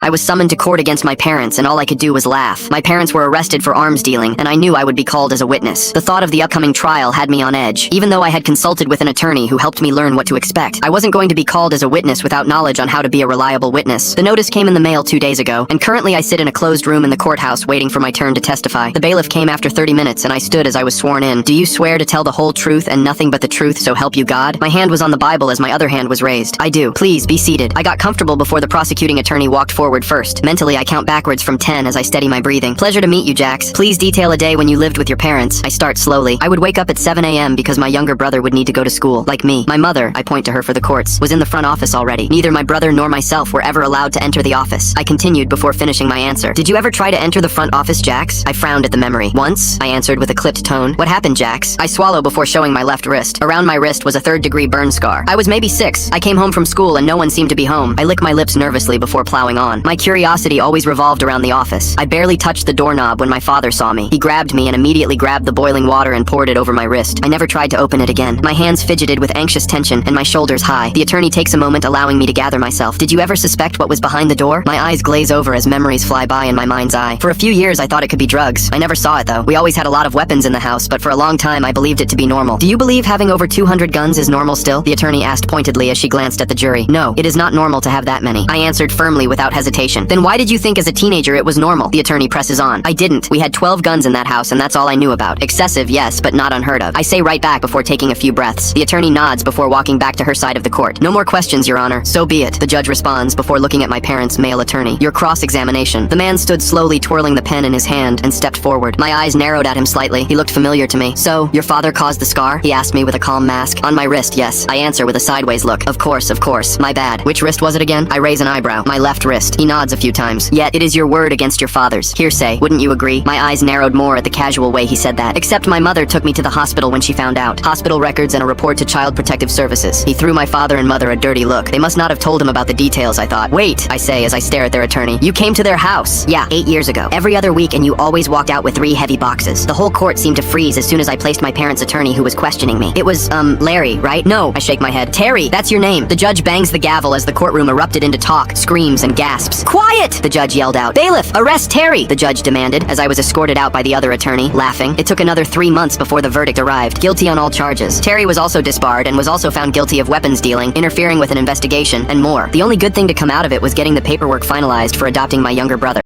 I was summoned to court against my parents, and all I could do was laugh. My parents were arrested for arms dealing, and I knew I would be called as a witness. The thought of the upcoming trial had me on edge, even though I had consulted with an attorney who helped me learn what to expect. I wasn't going to be called as a witness without knowledge on how to be a reliable witness. The notice came in the mail 2 days ago, and currently I sit in a closed room in the courthouse waiting for my turn to testify. The bailiff came after 30 minutes, and I stood as I was sworn in. Do you swear to tell the whole truth and nothing but the truth, so help you God? My hand was on the Bible as my other hand was raised. I do. Please, be seated. I got comfortable before the prosecuting attorney walked forward first. Mentally, I count backwards from 10 as I steady my breathing. Pleasure to meet you, Jax. Please detail a day when you lived with your parents. I start slowly. I would wake up at 7 a.m. because my younger brother would need to go to school, like me. My mother, I point to her for the courts, was in the front office already. Neither my brother nor myself were ever allowed to enter the office. I continued before finishing my answer. Did you ever try to enter the front office, Jax? I frowned at the memory. Once, I answered with a clipped tone. What happened, Jax? I swallow before showing my left wrist. Around my wrist was a third-degree burn scar. I was maybe 6. I came home from school and no one seemed to be home. I lick my lips nervously before plowing on. My curiosity always revolved around the office. I barely touched the doorknob when my father saw me. He grabbed me and immediately grabbed the boiling water and poured it over my wrist. I never tried to open it again. My hands fidgeted with anxious tension and my shoulders high. The attorney takes a moment, allowing me to gather myself. Did you ever suspect what was behind the door? My eyes glaze over as memories fly by in my mind's eye. For a few years, I thought it could be drugs. I never saw it though. We always had a lot of weapons in the house, but for a long time, I believed it to be normal. Do you believe having over 200 guns is normal still? The attorney asked pointedly as she glanced at the jury. No, it is not normal to have that many. I answered firmly without hesitation. Then why did you think as a teenager it was normal? The attorney presses on. I didn't. We had 12 guns in that house and that's all I knew about. Excessive, yes, but not unheard of. I say right back before taking a few breaths. The attorney nods before walking back to her side of the court. No more questions, Your Honor. So be it. The judge responds before looking at my parents' male attorney. Your cross-examination. The man stood slowly twirling the pen in his hand and stepped forward. My eyes narrowed at him slightly. He looked familiar to me. So, your father caused the scar? He asked me with a calm mask. On my wrist, yes. I answer with a sideways look. Of course. My bad. Which wrist was it again? I raise an eyebrow. My left wrist. He nods a few times. Yet, it is your word against your father's. Hearsay. Wouldn't you agree? My eyes narrowed more at the casual way he said that. Except my mother took me to the hospital when she found out. Hospital records and a report to Child Protective Services. He threw my father and mother a dirty look. They must not have told him about the details, I thought. Wait, I say as I stare at their attorney. You came to their house. Yeah, 8 years ago. Every other week, and you always walked out with 3 heavy boxes. The whole court seemed to freeze as soon as I placed my parents' attorney who was questioning me. It was, Larry, right? No, I shake my head. Terry, that's your name. The judge bangs the gavel as the courtroom erupted into talk, screams, and gasps. Quiet! The judge yelled out. Bailiff, arrest Terry! The judge demanded as I was escorted out by the other attorney, laughing. It took another 3 months before the verdict arrived. Guilty on all charges. Terry was also disbarred and was also found guilty of weapons dealing, interfering with an investigation, and more. The only good thing to come out of it was getting the paperwork finalized for adopting my younger brother.